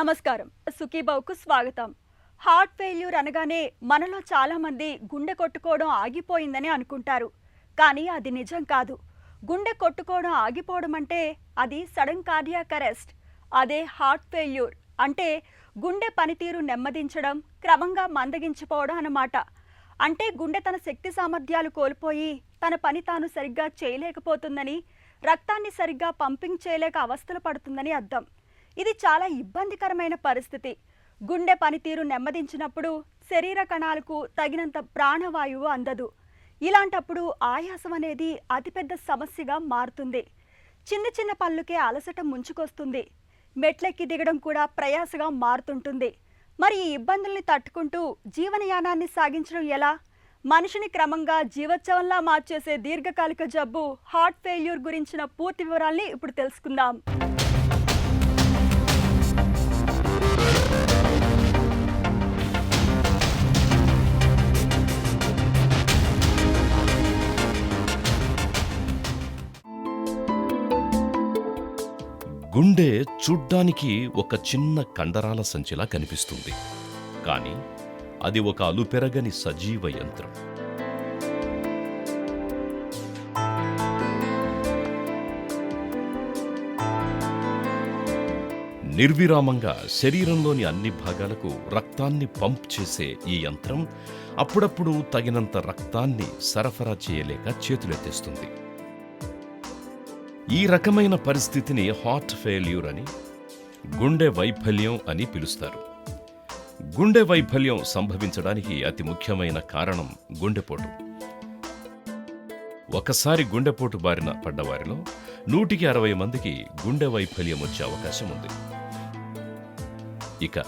నమస్కారం. సుఖీబావుకు స్వాగతం. Heart failure అనగానే మనలో చాలామంది గుండె కొట్టుకోవడం ఆగిపోయిందని అనుకుంటారు. కానీ అది నిజం కాదు. గుండె కొట్టుకోవడం ఆగిపోవడం అంటే అది సడన్ కార్డియాక్ అరెస్ట్. అదే హార్ట్ ఫెయిల్యూర్ అంటే గుండె పనితీరు నెమ్మదించడం, క్రమంగా మందగించిపోవడం అన్నమాట. అంటే గుండె తన శక్తి సామర్థ్యాలు కోల్పోయి తన పని తాను సరిగ్గా చేయలేకపోతుందని, రక్తాన్ని సరిగ్గా పంపింగ్ చేయలేక అవస్థలు పడుతుందని అర్థం. ఇది చాలా ఇబ్బందికరమైన పరిస్థితి. గుండె పనితీరు నెమ్మదించినప్పుడు శరీర కణాలకు తగినంత ప్రాణవాయువు అందదు. ఇలాంటప్పుడు ఆయాసం అనేది అతిపెద్ద సమస్యగా మారుతుంది. చిన్న చిన్న పళ్ళుకే అలసట ముంచుకొస్తుంది. మెట్లెక్కి దిగడం కూడా ప్రయాసగా మారుతుంటుంది. మరి ఈ ఇబ్బందుల్ని తట్టుకుంటూ జీవనయానాన్ని సాగించడం ఎలా? మనిషిని క్రమంగా జీవోత్సవంలా మార్చేసే దీర్ఘకాలిక జబ్బు హార్ట్ ఫెయిల్యూర్ గురించిన పూర్తి వివరాల్ని ఇప్పుడు తెలుసుకుందాం. గుండె చూడ్డానికి ఒక చిన్న కండరాల సంచిలా కనిపిస్తుంది. కానీ అది ఒక అలుపెరగని సజీవ యంత్రం. నిర్విరామంగా శరీరంలోని అన్ని భాగాలకు రక్తాన్ని పంప్ చేసే ఈ యంత్రం అప్పుడప్పుడు తగినంత రక్తాన్ని సరఫరా చేయలేక చేతులెత్తేస్తుంది. ఈ రకమైన పరిస్థితిని హార్ట్ ఫెయిల్యూర్ అని, గుండె వైఫల్యం అని పిలుస్తారు. గుండె వైఫల్యం సంభవించడానికి అతి ముఖ్యమైన కారణం గుండెపోటు. ఒకసారి గుండెపోటు బారిన పడ్డవారిలో 160 మందికి గుండె వైఫల్యం వచ్చే అవకాశం ఉంది. ఇక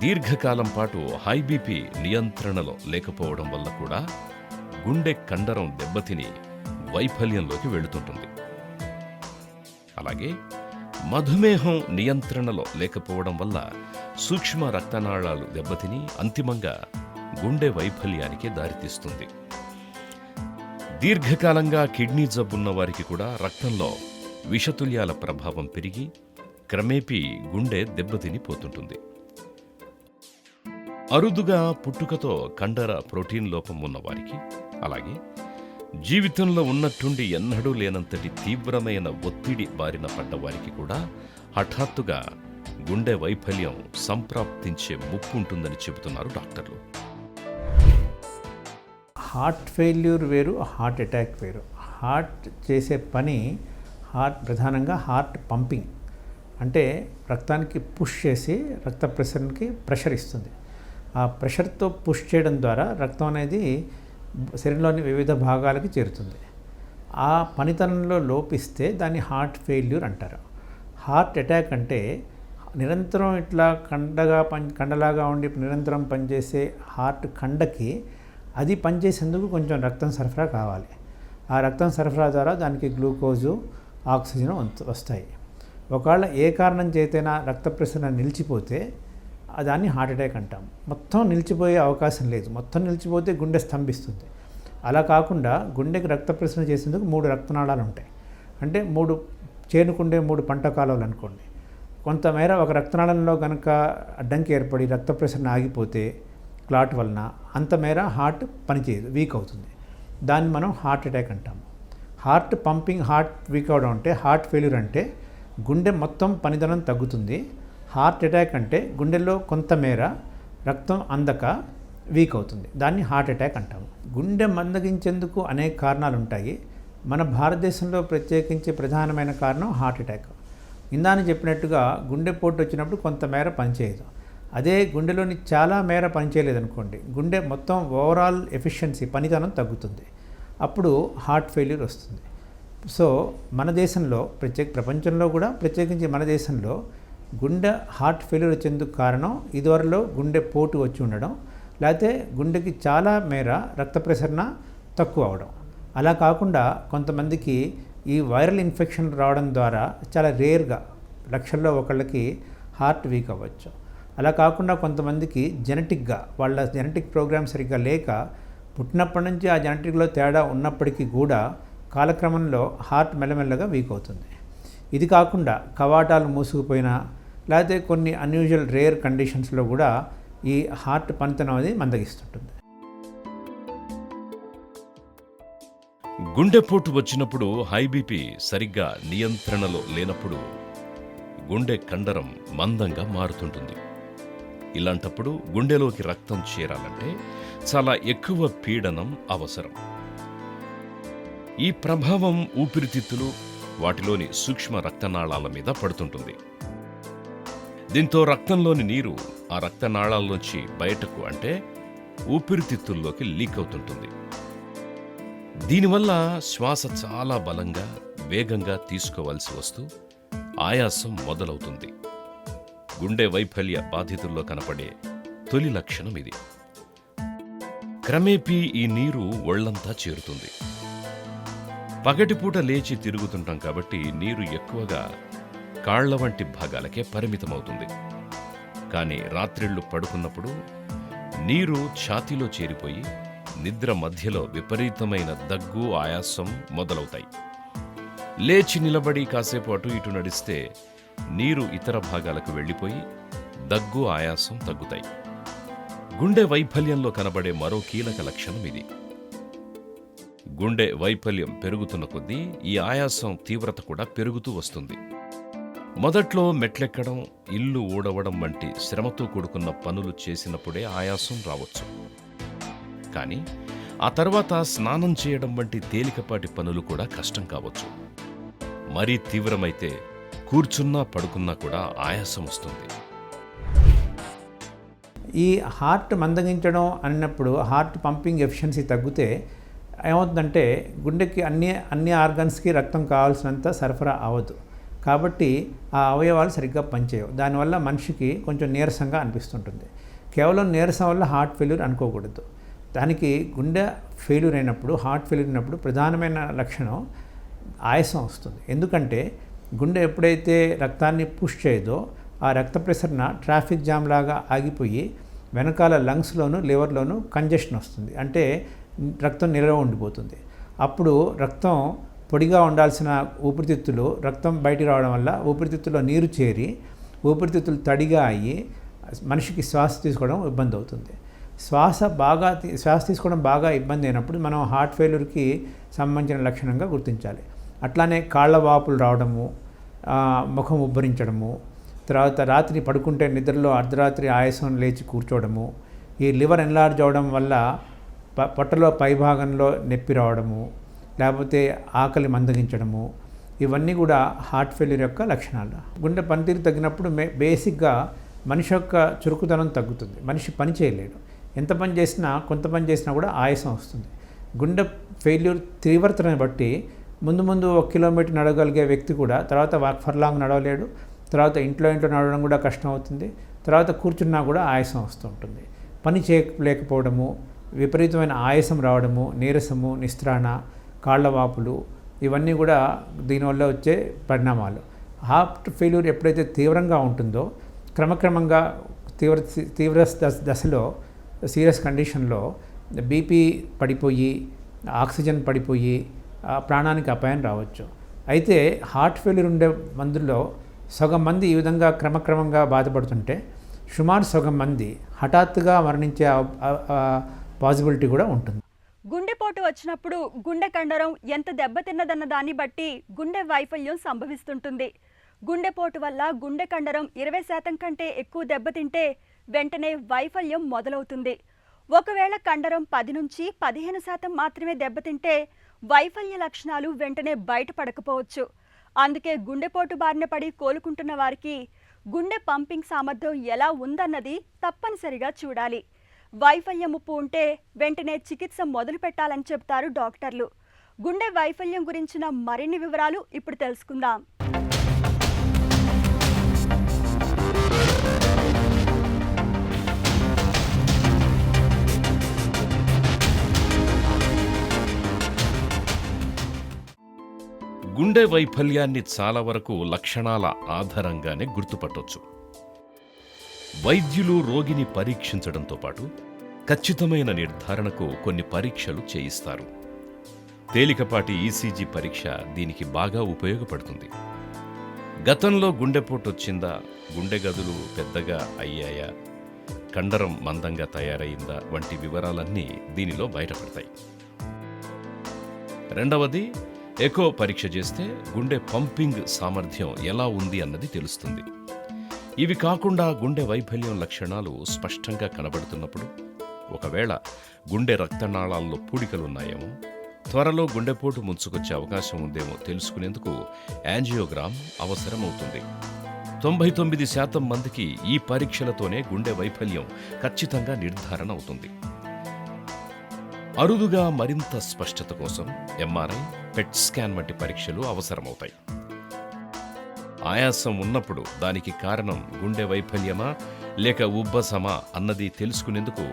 దీర్ఘకాలం పాటు హై బీపీ నియంత్రణలో లేకపోవడం వల్ల కూడా గుండె కండరం దెబ్బతిని వైఫల్యంలోకి వెళుతుంటుంది. అలాగే మధుమేహం నియంత్రణలో లేకపోవడం వల్ల సూక్ష్మ రక్తనాళాలు దెబ్బతిని అంతిమంగా గుండె వైఫల్యానికి దారితీస్తుంది. దీర్ఘకాలంగా కిడ్నీ జబ్బున్న వారికి కూడా రక్తంలో విషతుల్యాల ప్రభావం పెరిగి క్రమేపీ గుండె దెబ్బతిని పోతుంటుంది. అరుదుగా పుట్టుకతో కండర ప్రోటీన్ లోపం ఉన్నవారికి, అలాగే జీవితంలో ఉన్నట్టుండి ఎన్నడూ లేనంతటి తీవ్రమైన ఒత్తిడి బారిన పడ్డవారికి కూడా హఠాత్తుగా గుండె వైఫల్యం సంప్రాప్తించే ముప్పు ఉంటుందని చెబుతున్నారు డాక్టర్లు. హార్ట్ ఫెయిల్యూర్ వేరు, హార్ట్ అటాక్ వేరు. హార్ట్ చేసే పని ప్రధానంగా హార్ట్ పంపింగ్, అంటే రక్తానికి పుష్ చేసి రక్త ప్రెషర్ ఇస్తుంది. ఆ ప్రెషర్తో పుష్ చేయడం ద్వారా రక్తం అనేది శరీరంలోని వివిధ భాగాలకి చేరుతుంది. ఆ పనితనంలో లోపిస్తే దాన్ని హార్ట్ ఫెయిల్యూర్ అంటారు. హార్ట్ అటాక్ అంటే నిరంతరం ఇట్లా కండలాగా ఉండి నిరంతరం పనిచేసే హార్ట్ కండకి అది పనిచేసేందుకు కొంచెం రక్తం సరఫరా కావాలి. ఆ రక్తం సరఫరా ద్వారా దానికి గ్లూకోజు, ఆక్సిజన్ వస్తాయి. ఒకవేళ ఏ కారణం చేతైనా రక్త ప్రసరణ నిలిచిపోతే దాన్ని హార్ట్ అటాక్ అంటాం. మొత్తం నిలిచిపోయే అవకాశం లేదు. మొత్తం నిలిచిపోతే గుండె స్తంభిస్తుంది. అలా కాకుండా గుండెకి రక్త ప్రసరణ చేసేందుకు 3 రక్తనాళాలు ఉంటాయి. అంటే 3 చేనుకుండే 3 పంట కాలువలు అనుకోండి. కొంతమేర ఒక రక్తనాళంలో కనుక అడ్డంకి ఏర్పడి రక్త ప్రసరణ ఆగిపోతే క్లాట్ వలన అంతమేర హార్ట్ పనిచేయదు, వీక్ అవుతుంది. దాన్ని మనం హార్ట్ అటాక్ అంటాము. హార్ట్ పంపింగ్, హార్ట్ వీక్ అవడం అంటే హార్ట్ ఫెయిల్యూర్ అంటే గుండె మొత్తం పనితనం తగ్గుతుంది. హార్ట్ అటాక్ అంటే గుండెల్లో కొంతమేర రక్తం అందక వీక్ అవుతుంది. దాన్ని హార్ట్ అటాక్ అంటాము. గుండె మందగించేందుకు అనేక కారణాలు ఉంటాయి. మన భారతదేశంలో ప్రత్యేకించి ప్రధానమైన కారణం హార్ట్ అటాక్. ఇందాక చెప్పినట్టుగా గుండెపోటు వచ్చినప్పుడు కొంతమేర పనిచేయదు. అదే గుండెలోని చాలా మేర పనిచేయలేదనుకోండి, గుండె మొత్తం ఓవరాల్ ఎఫిషియన్సీ, పనితనం తగ్గుతుంది. అప్పుడు హార్ట్ ఫెయిల్యూర్ వస్తుంది. సో మన దేశంలో ప్రపంచంలో కూడా ప్రత్యేకించి మన దేశంలో గుండె హార్ట్ ఫెయిల్యూర్ వచ్చేందుకు కారణం ఇదివరలో గుండె పోటు వచ్చి ఉండడం, లేకపోతే గుండెకి చాలా మేర రక్త ప్రసరణ తక్కువ అవడం. అలా కాకుండా కొంతమందికి ఈ వైరల్ ఇన్ఫెక్షన్ రావడం ద్వారా చాలా రేర్గా లక్షల్లో ఒకళ్ళకి హార్ట్ వీక్ అవ్వచ్చు. అలా కాకుండా కొంతమందికి జెనెటిక్గా వాళ్ళ జెనెటిక్ ప్రోగ్రామ్ సరిగ్గా లేక పుట్టినప్పటి నుంచి ఆ జెనెటిక్లో తేడా ఉన్నప్పటికీ కూడా కాలక్రమంలో హార్ట్ మెల్లమెల్లగా వీక్ అవుతుంది. ఇది కాకుండా కవాటాలు మూసుకుపోయినా, లేకపోతే కొన్ని అన్యూజువల్ రేర్ కండిషన్స్లో కూడా ఈ హార్ట్ పనితనం అనేది మందగిస్తుంటుంది. గుండెపోటు వచ్చినప్పుడు హై బీపీ సరిగ్గా నియంత్రణలో లేనప్పుడు గుండె కండరం మందంగా మారుతుంటుంది. ఇలాంటప్పుడు గుండెలోకి రక్తం చేరాలంటే చాలా ఎక్కువ పీడనం అవసరం. ఈ ప్రభావం ఊపిరితిత్తులు, వాటిలోని సూక్ష్మ రక్తనాళాల మీద పడుతుంటుంది. దీంతో రక్తంలోని నీరు ఆ రక్తనాళాల్లోంచి బయటకు అంటే ఊపిరితిత్తుల్లోకి లీక్ అవుతుంటుంది. దీనివల్ల శ్వాస చాలా బలంగా, వేగంగా తీసుకోవాల్సి వస్తూ ఆయాసం మొదలవుతుంది. గుండె వైఫల్య బాధితుల్లో కనపడే తొలి లక్షణం ఇది. క్రమేపీ ఈ నీరు ఒళ్లంతా చేరుతుంది. పగటిపూట లేచి తిరుగుతుంటాం కాబట్టి నీరు ఎక్కువగా కాళ్ల వంటి భాగాలకే పరిమితమవుతుంది. కానీ రాత్రిళ్లు పడుకున్నప్పుడు నీరు ఛాతీలో చేరిపోయి నిద్ర మధ్యలో విపరీతమైన దగ్గు, ఆయాసం మొదలవుతాయి. లేచి నిలబడి కాసేపు అటు ఇటు నడిస్తే నీరు ఇతర భాగాలకు వెళ్ళిపోయి దగ్గు, ఆయాసం తగ్గుతాయి. గుండె వైఫల్యంలో కనబడే మరో కీలక లక్షణం ఇది. గుండె వైఫల్యం పెరుగుతున్న కొద్దీ ఈ ఆయాసం తీవ్రత కూడా పెరుగుతూ వస్తుంది. మొదట్లో మెట్లెక్కడం, ఇల్లు ఊడవడం వంటి శ్రమతో కూడుకున్న పనులు చేసినప్పుడే ఆయాసం రావచ్చు. కానీ ఆ తర్వాత స్నానం చేయడం వంటి తేలికపాటి పనులు కూడా కష్టం కావచ్చు. మరీ తీవ్రమైతే కూర్చున్నా పడుకున్నా కూడా ఆయాసం వస్తుంది. ఈ హార్ట్ మందగించడం అన్నప్పుడు హార్ట్ పంపింగ్ ఎఫిషియన్సీ తగ్గితే ఏమవుతుందంటే గుండెకి అన్ని ఆర్గన్స్కి రక్తం కావాల్సినంత సరఫరా అవ్వదు. కాబట్టి ఆ అవయవాలు సరిగ్గా పనిచేయవు. దానివల్ల మనిషికి కొంచెం నీరసంగా అనిపిస్తుంటుంది. కేవలం నీరసం వల్ల హార్ట్ ఫెయిల్యూర్ అనుకోకూడదు. దానికి గుండె ఫెయిల్యూర్ అయినప్పుడు, హార్ట్ ఫెయిల్యూర్ అయినప్పుడు ప్రధానమైన లక్షణం ఆయాసం వస్తుంది. ఎందుకంటే గుండె ఎప్పుడైతే రక్తాన్ని పుష్ చేయదో ఆ రక్త ప్రసరణ ట్రాఫిక్ జామ్ లాగా ఆగిపోయి వెనకాల లంగ్స్లోను, లివర్లోను కంజెషన్ వస్తుంది. అంటే రక్తం నిల్వ ఉండిపోతుంది. అప్పుడు రక్తం పొడిగా ఉండాల్సిన ఊపిరితిత్తులు రక్తం బయటికి రావడం వల్ల ఊపిరితిత్తుల్లో నీరు చేరి ఊపిరితిత్తులు తడిగా అయ్యి మనిషికి శ్వాస తీసుకోవడం ఇబ్బంది అవుతుంది. శ్వాస తీసుకోవడం బాగా ఇబ్బంది అయినప్పుడు మనం హార్ట్ ఫెయిల్యూర్కి సంబంధించిన లక్షణంగా గుర్తించాలి. అట్లానే కాళ్ళ వాపులు రావడము, ముఖం ఉబ్బరించడము, తర్వాత రాత్రి పడుకుంటే నిద్రలో అర్ధరాత్రి ఆయాసం లేచి కూర్చోవడము, ఈ లివర్ ఎన్లార్జ్ అవడం వల్ల పొట్టలో పైభాగంలో నొప్పి రావడము, లేకపోతే ఆకలి మందగించడము, ఇవన్నీ కూడా హార్ట్ ఫెయిల్యూర్ యొక్క లక్షణాలు. గుండె పనితీరు తగ్గినప్పుడు బేసిక్గా మనిషి యొక్క చురుకుదనం తగ్గుతుంది. మనిషి పని చేయలేడు. ఎంత పని చేసినా, కొంత పని చేసినా కూడా ఆయాసం వస్తుంది. గుండె ఫెయిల్యూర్ తీవ్రతను బట్టి ముందు 1 కిలోమీటర్ నడవగలిగే వ్యక్తి కూడా తర్వాత వాక్ ఫర్ లాంగ్ నడవలేడు. తర్వాత ఇంట్లో నడవడం కూడా కష్టం అవుతుంది. తర్వాత కూర్చున్నా కూడా ఆయాసం వస్తూ ఉంటుంది. పని చేయలేకపోవడము, విపరీతమైన ఆయాసం రావడము, నీరసము, నిస్త్రాణ, కాళ్ళ వాపులు, ఇవన్నీ కూడా దీనివల్ల వచ్చే పరిణామాలు. హార్ట్ ఫెయిల్యూర్ ఎప్పుడైతే తీవ్రంగా ఉంటుందో క్రమక్రమంగా తీవ్ర దశలో, సీరియస్ కండిషన్లో బీపీ పడిపోయి, ఆక్సిజన్ పడిపోయి ప్రాణానికి అపాయం రావచ్చు. అయితే హార్ట్ ఫెయిల్యూర్ ఉండే మందుల్లో సగం మంది ఈ విధంగా క్రమక్రమంగా బాధపడుతుంటే సుమారు సగం మంది హఠాత్తుగా మరణించే పాసిబిలిటీ కూడా ఉంటుంది. గుండెపోటు వచ్చినప్పుడు గుండె కండరం ఎంత దెబ్బతిన్నదన్న దాన్ని బట్టి గుండె వైఫల్యం సంభవిస్తుంటుంది. గుండెపోటు వల్ల గుండె కండరం 20% కంటే ఎక్కువ దెబ్బతింటే వెంటనే వైఫల్యం మొదలవుతుంది. ఒకవేళ కండరం 10 నుంచి 15% మాత్రమే దెబ్బతింటే వైఫల్య లక్షణాలు వెంటనే బయటపడకపోవచ్చు. అందుకే గుండెపోటు బారిన పడి కోలుకుంటున్న వారికి గుండె పంపింగ్ సామర్థ్యం ఎలా ఉందన్నది తప్పనిసరిగా చూడాలి. వైఫల్యం ముప్పు ఉంటే వెంటనే చికిత్స మొదలు పెట్టాలని చెబుతారు డాక్టర్లు. గుండె వైఫల్యం గురించిన మరిన్ని వివరాలు ఇప్పుడు తెలుసుకుందాం. గుండె వైఫల్యాన్ని చాలా వరకు లక్షణాల ఆధారంగానే గుర్తుపట్టొచ్చు. వైద్యులు రోగిని పరీక్షించడంతో పాటు ఖచ్చితమైన నిర్ధారణకు కొన్ని పరీక్షలు చేయిస్తారు. తేలికపాటి ఈసీజీ పరీక్ష దీనికి బాగా ఉపయోగపడుతుంది. గతంలో గుండెపోటు వచ్చిందా, గుండె గదులు పెద్దగా అయ్యాయా, కండరం మందంగా తయారయిందా వంటి వివరాలన్నీ దీనిలో బయటపడతాయి. రెండవది, ఎకో పరీక్ష చేస్తే గుండె పంపింగ్ సామర్థ్యం ఎలా ఉంది అన్నది తెలుస్తుంది. ఇవి కాకుండా గుండె వైఫల్యం లక్షణాలు స్పష్టంగా కనబడుతున్నప్పుడు, ఒకవేళ గుండె రక్తనాళాల్లో పూడికలున్నాయేమో, త్వరలో గుండెపోటు ముంచుకొచ్చే అవకాశం ఉందేమో తెలుసుకునేందుకు యాంజియోగ్రామ్ అవసరమవుతుంది. 99% మందికి ఈ పరీక్షలతోనే గుండె వైఫల్యం ఖచ్చితంగా నిర్ధారణ అవుతుంది. అరుదుగా మరింత స్పష్టత కోసం ఎంఆర్ఐ, పెట్ స్కాన్ వంటి పరీక్షలు అవసరమవుతాయి. ఆయాసం ఉన్నప్పుడు దానికి కారణం గుండె వైఫల్యమా లేక ఉబ్బసమా అన్నది తెలుసుకునేందుకు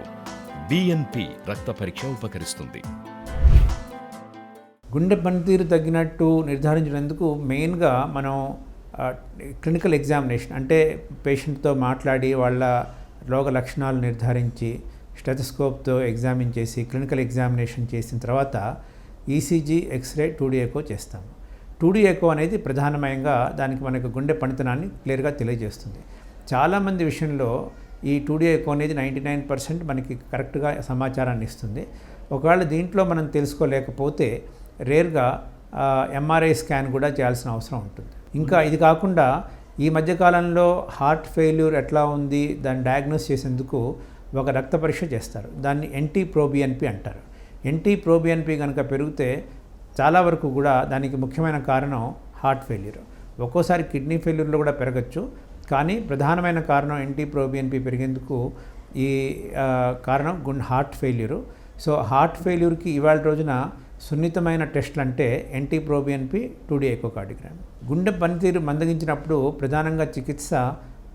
బిఎన్పి రక్త పరీక్ష ఉపకరిస్తుంది. గుండె పనితీరు తగ్గినట్టు నిర్ధారించినందుకు మెయిన్గా మనం క్లినికల్ ఎగ్జామినేషన్, అంటే పేషెంట్తో మాట్లాడి వాళ్ళ రోగ లక్షణాలు నిర్ధారించి స్టెథోస్కోప్తో ఎగ్జామిన్ చేసి క్లినికల్ ఎగ్జామినేషన్ చేసిన తర్వాత ఈసీజీ, ఎక్స్రే, 2D ఎకో చేస్తాము. 2D ఎకో అనేది ప్రధానమైనగా దానికి మనకు గుండె పనితనాన్ని క్లియర్గా తెలియజేస్తుంది. చాలామంది విషయంలో ఈ 2D ఎకో అనేది 99% మనకి కరెక్ట్గా సమాచారాన్ని ఇస్తుంది. ఒకవేళ దీంట్లో మనం తెలుసుకోలేకపోతే రేర్గా ఎంఆర్ఐ స్కాన్ కూడా చేయాల్సిన అవసరం ఉంటుంది. ఇంకా ఇది కాకుండా ఈ మధ్యకాలంలో హార్ట్ ఫెయిల్యూర్ ఎట్లా ఉంది దాన్ని డయాగ్నోస్ చేసేందుకు ఒక రక్త పరీక్ష చేస్తారు. దాన్ని NT-proBNP అంటారు. NT-proBNP కనుక పెరిగితే చాలా వరకు కూడా దానికి ముఖ్యమైన కారణం హార్ట్ ఫెయిల్యూర్. ఒక్కోసారి కిడ్నీ ఫెయిల్యూర్లో కూడా పెరగచ్చు, కానీ ప్రధానమైన కారణం NT-proBNP పెరిగేందుకు ఈ కారణం హార్ట్ ఫెయిల్యూరు. సో హార్ట్ ఫెయిల్యూర్కి ఇవాళ రోజున సున్నితమైన టెస్టులు అంటే NT-proBNP, 2D ఎకోకార్డియోగ్రామ్. గుండె పనితీరు మందగించినప్పుడు ప్రధానంగా చికిత్స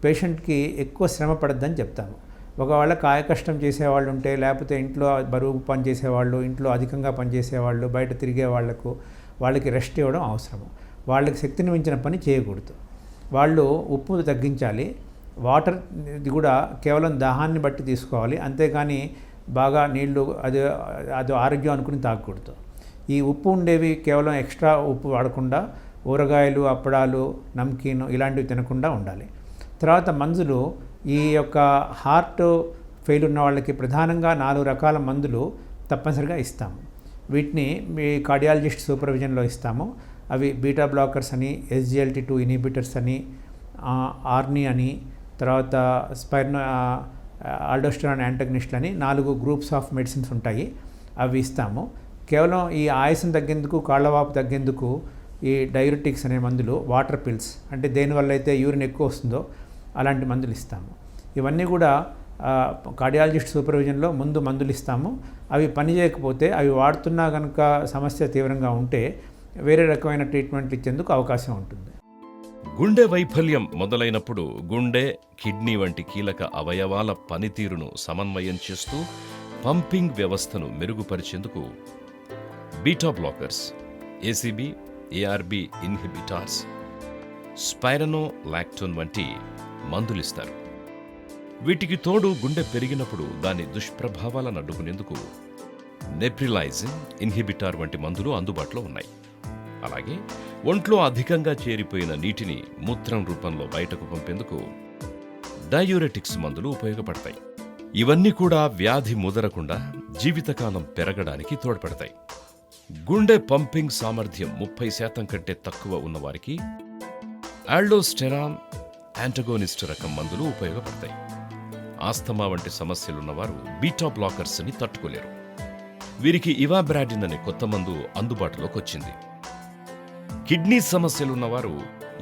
పేషెంట్కి ఎక్కువ శ్రమ పడద్దని చెప్తాము. ఒకవేళ కాయకష్టం చేసేవాళ్ళు ఉంటే, లేకపోతే ఇంట్లో బరువు పని చేసేవాళ్ళు, ఇంట్లో అధికంగా పనిచేసేవాళ్ళు, బయట తిరిగే వాళ్ళకి రెస్ట్ ఇవ్వడం అవసరము. వాళ్ళకి శక్తిని మించిన పని చేయకూడదు. వాళ్ళు ఉప్పు తగ్గించాలి. వాటర్ ఇది కూడా కేవలం దాహాన్ని బట్టి తీసుకోవాలి, అంతేగాని బాగా నీళ్లు అది ఆరోగ్యం అనుకుని తాగకూడదు. ఈ ఉప్పు ఉండేవి కేవలం ఎక్స్ట్రా ఉప్పు వాడకుండా ఊరగాయలు, అప్పడాలు, నమ్కీను ఇలాంటివి తినకుండా ఉండాలి. తర్వాత మందులు, ఈ యొక్క హార్ట్ ఫెయిల్ ఉన్న వాళ్ళకి ప్రధానంగా 4 రకాల మందులు తప్పనిసరిగా ఇస్తాము. వీటిని మీ కార్డియాలజిస్ట్ సూపర్విజన్లో ఇస్తాము. అవి బీటా బ్లాకర్స్ అని, SGLT2 ఇన్హిబిటర్స్ అని, ఆర్ని అని, తర్వాత ఆల్డోస్టెరాన్ యాంటగనిస్టులు అని 4 గ్రూప్స్ ఆఫ్ మెడిసిన్స్ ఉంటాయి. అవి ఇస్తాము. కేవలం ఈ ఆయాసం తగ్గేందుకు, కాళ్ళవాపు తగ్గేందుకు ఈ డయూరిటిక్స్ అనే మందులు, వాటర్ పిల్స్, అంటే దేనివల్ల అయితే యూరిన్ ఎక్కువ వస్తుందో అలాంటి మందులు ఇస్తాము. ఇవన్నీ కూడా కార్డియాలజిస్ట్ సూపర్విజన్లో ముందు మందులు ఇస్తాము. అవి పని చేయకపోతే, అవి వాడుతున్నా కనుక సమస్య తీవ్రంగా ఉంటే వేరే రకమైన ట్రీట్మెంట్లు ఇచ్చేందుకు అవకాశం ఉంటుంది. గుండె వైఫల్యం మొదలైనప్పుడు గుండె, కిడ్నీ వంటి కీలక అవయవాల పనితీరును సమన్వయం చేస్తూ పంపింగ్ వ్యవస్థను మెరుగుపరిచేందుకు beta blockers, ACB, ARB inhibitors, spironolactone వంటి మందులిస్తారు. వీటికి తోడు గుండె పెరిగినప్పుడు దాని దుష్ప్రభావాలను అడ్డుకునేందుకు నెప్రిలైజిన్ ఇన్హిబిటార్ వంటి మందులు అందుబాటులో ఉన్నాయి. అలాగే ఒంట్లో అధికంగా చేరిపోయిన నీటిని మూత్రం రూపంలో బయటకు పంపేందుకు డయూరెటిక్స్ మందులు ఉపయోగపడతాయి. ఇవన్నీ కూడా వ్యాధి ముదరకుండా జీవితకాలం పెరగడానికి తోడ్పడతాయి. గుండె పంపింగ్ సామర్థ్యం 30% కంటే తక్కువ ఉన్నవారికి ఆల్డోస్టెరాన్ యాంటగోనిస్ట్ రకం మందులు ఉపయోగపడతాయి. ఆస్తమా వంటి సమస్యలున్నవారు బీటా బ్లాకర్స్ ని తట్టుకోలేరు. వీరికి ఇవాబ్రాడిన్ అనే కొత్త మందు అందుబాటులోకి వచ్చింది. కిడ్నీ సమస్యలున్నవారు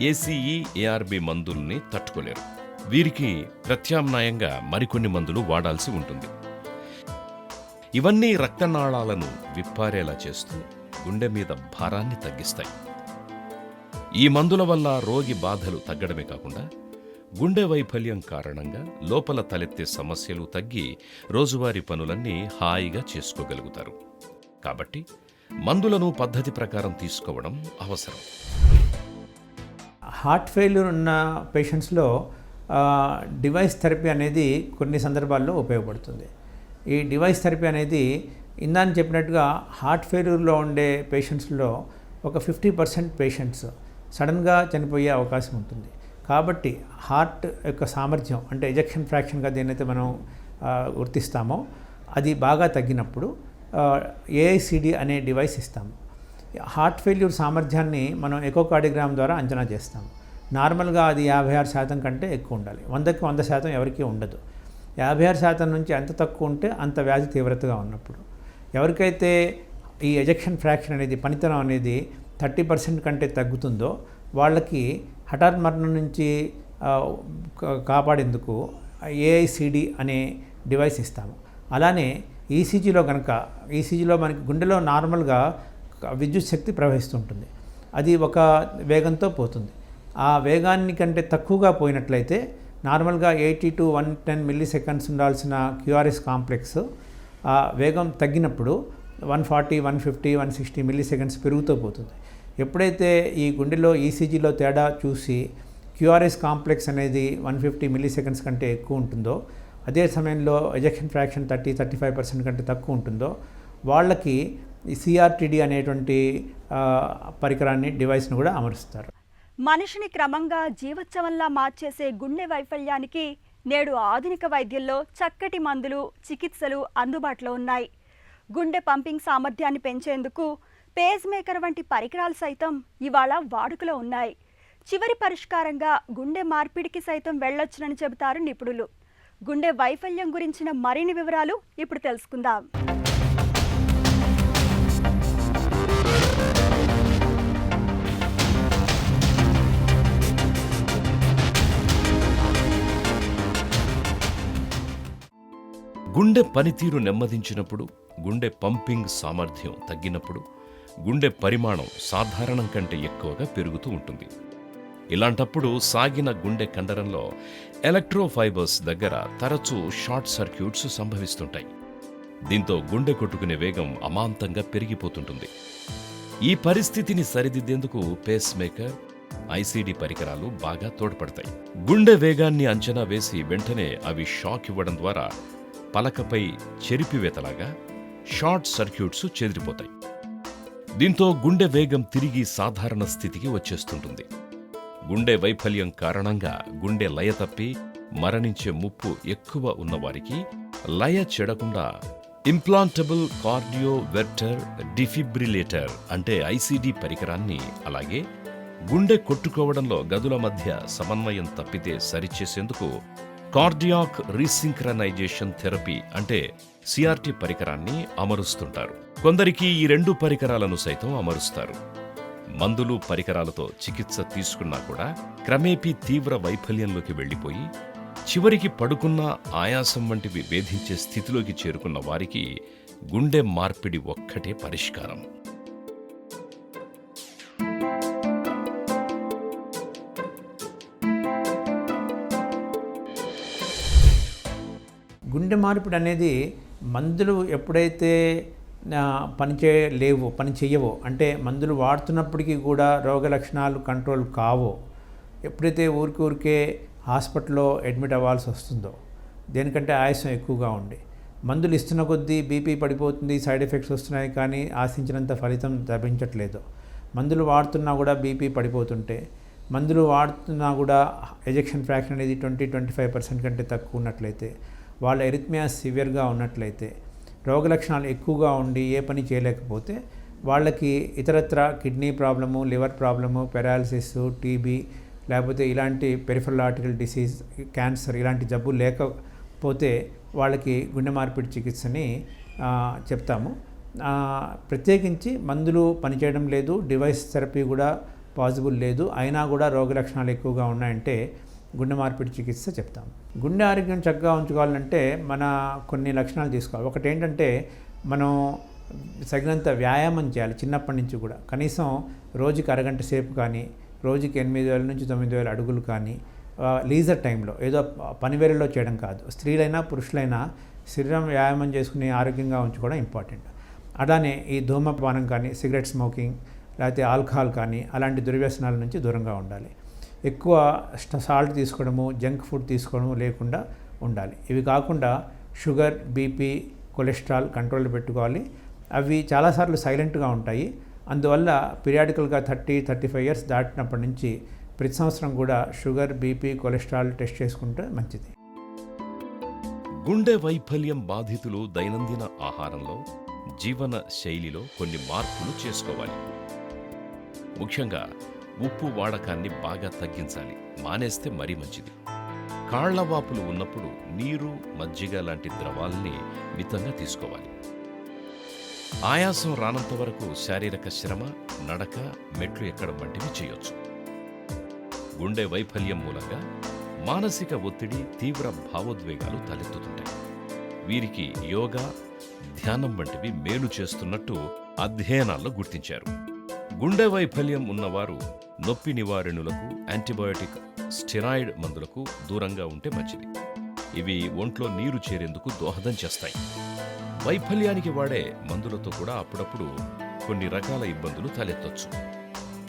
ACE, ARB మందుల్ని తట్టుకోలేరు. వీరికి ప్రత్యామ్నాయంగా మరికొన్ని మందులు వాడాల్సి ఉంటుంది. ఇవన్నీ రక్తనాళాలను విప్పారేలా చేస్తూ గుండె మీద భారాన్ని తగ్గిస్తాయి. ఈ మందుల వల్ల రోగి బాధలు తగ్గడమే కాకుండా గుండె వైఫల్యం కారణంగా లోపల తలెత్తే సమస్యలు తగ్గి రోజువారీ పనులన్నీ హాయిగా చేసుకోగలుగుతారు. కాబట్టి మందులను పద్ధతి ప్రకారం తీసుకోవడం అవసరం. హార్ట్ ఫెయిల్యూర్ ఉన్న పేషెంట్స్లో డివైస్ థెరపీ అనేది కొన్ని సందర్భాల్లో ఉపయోగపడుతుంది. ఈ డివైస్ థెరపీ అనేది ఇందాక చెప్పినట్టుగా హార్ట్ ఫెయిల్యూర్లో ఉండే పేషెంట్స్లో ఒక 50% పేషెంట్స్ సడన్గా చనిపోయే అవకాశం ఉంటుంది. కాబట్టి హార్ట్ యొక్క సామర్థ్యం అంటే ఎజెక్షన్ ఫ్రాక్షన్గా దేనైతే మనం గుర్తిస్తామో అది బాగా తగ్గినప్పుడు ఏఐసిడి అనే డివైస్ ఇస్తాము. హార్ట్ ఫెయిల్యూర్ సామర్థ్యాన్ని మనం ఎకోకార్డియోగ్రామ్ ద్వారా అంచనా చేస్తాము. నార్మల్గా అది 56% కంటే ఎక్కువ ఉండాలి. 100కి 100% ఎవరికీ ఉండదు. 56% నుంచి ఎంత తక్కువ ఉంటే అంత వ్యాధి తీవ్రతగా ఉన్నప్పుడు. ఎవరికైతే ఈ ఎజెక్షన్ ఫ్రాక్షన్ అనేది పనితనం అనేది 30% కంటే తగ్గుతుందో వాళ్ళకి హఠాత్ మరణం నుంచి కాపాడేందుకు ఏఐసిడి అనే డివైస్ ఇస్తాము. అలానే ఈసీజీలో మనకి గుండెలో నార్మల్గా విద్యుత్ శక్తి ప్రవహిస్తుంటుంది. అది ఒక వేగంతో పోతుంది. ఆ వేగాన్ని కంటే తక్కువగా పోయినట్లయితే నార్మల్గా 80 to 110 మిల్లీ-సెకండ్స్ ఉండాల్సిన క్యూఆర్ఎస్ కాంప్లెక్స్ ఆ వేగం తగ్గినప్పుడు 140, 150, 160 మిల్లీ-సెకండ్స్ పెరుగుతూ పోతుంది. ఎప్పుడైతే ఈ గుండెలో ఈసీజీలో తేడా చూసి క్యూఆర్ఎస్ కాంప్లెక్స్ అనేది 150 మిల్లీ-సెకండ్స్ కంటే ఎక్కువ ఉంటుందో, అదే సమయంలో ఎజెక్షన్ ఫ్రాక్షన్ 30-35% కంటే తక్కువ ఉంటుందో వాళ్ళకి ఈ సిఆర్టీడీ అనేటువంటి పరికరాన్ని డివైస్ను కూడా అమరుస్తారు. మనిషిని క్రమంగా జీవోత్సవంలా మార్చేసే గుండె వైఫల్యానికి నేడు ఆధునిక వైద్యంలో చక్కటి మందులు, చికిత్సలు అందుబాటులో ఉన్నాయి. గుండె పంపింగ్ సామర్థ్యాన్ని పెంచేందుకు పేస్ మేకర్ వంటి పరికరాలు సైతం ఇవాళ వాడుకలో ఉన్నాయి. చివరి పరిష్కారంగా గుండె మార్పిడికి సైతం వెళ్ళొచ్చునని చెబుతారు నిపుణులు. గుండె వైఫల్యం గురించిన మరిన్ని వివరాలు ఇప్పుడు తెలుసుకుందాం. గుండె పనితీరు నెమ్మదించినప్పుడు, గుండె పంపింగ్ సామర్థ్యం తగ్గినప్పుడు గుండె పరిమాణం సాధారణం కంటే ఎక్కువగా పెరుగుతూ ఉంటుంది. ఇలాంటప్పుడు సాగిన గుండె కండరంలో ఎలక్ట్రోఫైబర్స్ దగ్గర తరచూ షార్ట్ సర్క్యూట్స్ సంభవిస్తుంటాయి. దీంతో గుండె కొట్టుకునే వేగం అమాంతంగా పెరిగిపోతుంటుంది. ఈ పరిస్థితిని సరిదిద్దేందుకు పేస్ మేకర్, ఐసీడీ పరికరాలు బాగా తోడ్పడతాయి. గుండె వేగాన్ని అంచనా వేసి వెంటనే అవి షాక్ ఇవ్వడం ద్వారా పలకపై చెరిపివేతలాగా షార్ట్ సర్క్యూట్స్ చెదిరిపోతాయి. దీంతో గుండె వేగం తిరిగి సాధారణ స్థితికి వచ్చేస్తుంటుంది. గుండె వైఫల్యం కారణంగా గుండె లయ తప్పి మరణించే ముప్పు ఎక్కువ ఉన్నవారికి లయ చెడకుండా ఇంప్లాంటబుల్ కార్డియోవెర్టర్ డిఫిబ్రిలేటర్ అంటే ఐసీడీ పరికరాన్ని, అలాగే గుండె కొట్టుకోవడంలో గదుల మధ్య సమన్వయం తప్పితే సరిచేసేందుకు కార్డియాక్ రీసింక్రనైజేషన్ థెరపీ అంటే సిఆర్టీ పరికరాన్ని అమరుస్తుంటారు. కొందరికి ఈ 2 పరికరాలను సైతం అమరుస్తారు. మందులు, పరికరాలతో చికిత్స తీసుకున్నా కూడా క్రమేపీ తీవ్ర వైఫల్యంలోకి వెళ్లిపోయి చివరికి పడుకున్న ఆయాసం వంటివి వేధించే స్థితిలోకి చేరుకున్న వారికి గుండె మార్పిడి ఒక్కటే పరిష్కారం. గుండె మార్పిడి అనేది మందులు ఎప్పుడైతే పని చేయవో అంటే మందులు వాడుతున్నప్పటికీ కూడా రోగ లక్షణాలు కంట్రోల్ కావో, ఎప్పుడైతే ఊరికే హాస్పిటల్లో అడ్మిట్ అవ్వాల్సి వస్తుందో, దేనికంటే ఆయాసం ఎక్కువగా ఉండి మందులు ఇస్తున్న కొద్దీ బీపీ పడిపోతుంది, సైడ్ ఎఫెక్ట్స్ వస్తున్నాయి, కానీ ఆశించినంత ఫలితం లభించట్లేదు. మందులు వాడుతున్నా కూడా బీపీ పడిపోతుంటే, మందులు వాడుతున్నా కూడా ఎజెక్షన్ ఫ్రాక్షన్ అనేది 20-25% కంటే తక్కువ ఉన్నట్లయితే, వాళ్ళ ఎరిథ్మియా సివియర్గా ఉన్నట్లయితే, రోగ లక్షణాలు ఎక్కువగా ఉండి ఏ పని చేయలేకపోతే వాళ్ళకి ఇతరత్ర kidney problem, liver problem, paralysis, TB లేకపోతే ఇలాంటి పెరిఫరల్ ఆర్టరీ డిసీజ్, క్యాన్సర్ ఇలాంటి జబ్బులు లేకపోతే వాళ్ళకి గుండె మార్పిడి చికిత్సని చెప్తాము. ప్రత్యేకించి మందులు పనిచేయడం లేదు, డివైస్ థెరపీ కూడా పాసిబుల్ లేదు, అయినా కూడా రోగ లక్షణాలు ఎక్కువగా ఉన్నాయంటే గుండె మార్పిడి చికిత్స చెప్తాం. గుండె ఆరోగ్యం చక్కగా ఉంచుకోవాలంటే మన కొన్ని లక్షణాలు తీసుకోవాలి. ఒకటి ఏంటంటే మనం తగినంత వ్యాయామం చేయాలి. చిన్నప్పటి నుంచి కూడా కనీసం రోజుకి అరగంట సేపు కానీ, రోజుకి 8,000 నుంచి 9,000 అడుగులు కానీ లీజర్ టైంలో, ఏదో పని వేళల్లో చేయడం కాదు. స్త్రీలైనా పురుషులైనా శరీరం వ్యాయామం చేసుకుని ఆరోగ్యంగా ఉంచుకోవడం ఇంపార్టెంట్. అలానే ఈ ధూమపానం కానీ, సిగరెట్ స్మోకింగ్ లేకపోతే ఆల్కహాల్ కానీ అలాంటి దుర్వ్యసనాల నుంచి దూరంగా ఉండాలి. ఎక్కువ సాల్ట్ తీసుకోవడము, జంక్ ఫుడ్ తీసుకోవడము లేకుండా ఉండాలి. ఇవి కాకుండా షుగర్, బీపీ, కొలెస్ట్రాల్ కంట్రోల్ పెట్టుకోవాలి. అవి చాలాసార్లు సైలెంట్గా ఉంటాయి. అందువల్ల పీరియాడికల్గా 35 ఇయర్స్ దాటినప్పటి నుంచి ప్రతి సంవత్సరం కూడా షుగర్, బీపీ, కొలెస్ట్రాల్ టెస్ట్ చేసుకుంటే మంచిది. గుండె వైఫల్యం బాధితులు దైనందిన ఆహారంలో, జీవన శైలిలో కొన్ని మార్పులు చేసుకోవాలి. ముఖ్యంగా ఉప్పు వాడకాన్ని బాగా తగ్గించాలి, మానేస్తే మరీ మంచిది. కాళ్లవాపులు ఉన్నప్పుడు నీరు, మజ్జిగ లాంటి ద్రవాల్ని మితంగా తీసుకోవాలి. ఆయాసం రానంత వరకు శారీరక శ్రమ, నడక, మెట్లు ఎక్కడం వంటివి చేయొచ్చు. గుండె వైఫల్యం మూలంగా మానసిక ఒత్తిడి, తీవ్ర భావోద్వేగాలు తలెత్తుతుంటాయి. వీరికి యోగా, ధ్యానం వంటివి మేలు చేస్తున్నట్టు అధ్యయనాల్లో గుర్తించారు. గుండె వైఫల్యం ఉన్నవారు నొప్పి నివారణులకు, యాంటీబయోటిక్, స్టెరాయిడ్ మందులకు దూరంగా ఉంటే మంచిది. ఇవి ఒంట్లో నీరు చేరేందుకు దోహదం చేస్తాయి. వైఫల్యానికి వాడే మందులతో కూడా అప్పుడప్పుడు కొన్ని రకాల ఇబ్బందులు తలెత్తొచ్చు.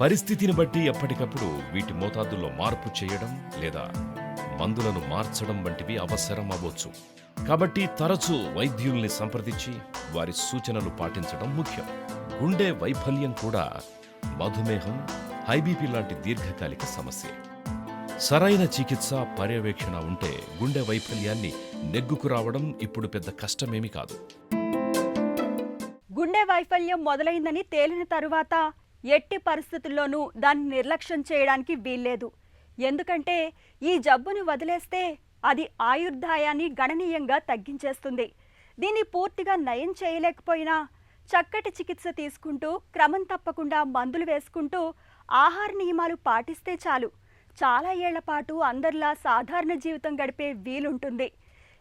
పరిస్థితిని బట్టి ఎప్పటికప్పుడు వీటి మోతాదుల్లో మార్పు చేయడం లేదా మందులను మార్చడం వంటివి అవసరం అవ్వచ్చు. కాబట్టి తరచూ వైద్యుల్ని సంప్రదించి వారి సూచనలు పాటించడం ముఖ్యం. గుండె వైఫల్యం కూడా మధుమేహం, హైబీపీ లాంటి దీర్ఘకాలిక సమస్య. సరైన చికిత్స, పర్యవేక్షణ ఉంటే గుండె వైఫల్యాన్ని నెగ్గుకు రావడం ఇప్పుడు పెద్ద కష్టమేమీ కాదు. గుండె వైఫల్యం మొదలైందని తేలిన తరువాత ఎట్టి పరిస్థితుల్లోనూ దాన్ని నిర్లక్ష్యం చేయడానికి వీల్లేదు. ఎందుకంటే ఈ జబ్బును వదిలేస్తే అది ఆయుర్దాయాన్ని గణనీయంగా తగ్గించేస్తుంది. దీన్ని పూర్తిగా నయం చేయలేకపోయినా చక్కటి చికిత్స తీసుకుంటూ, క్రమం తప్పకుండా మందులు వేసుకుంటూ, ఆహార నియమాలు పాటిస్తే చాలు చాలా ఏళ్ల పాటు అందరిలా సాధారణ జీవితం గడిపే వీలుంటుంది.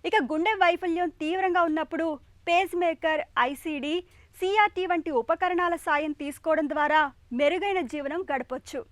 ఇక గుండె వైఫల్యం తీవ్రంగా ఉన్నప్పుడు పేస్ మేకర్, ఐసీడీ, సిఆర్టీ వంటి ఉపకరణాల సాయం తీసుకోవడం ద్వారా మెరుగైన జీవనం గడపొచ్చు.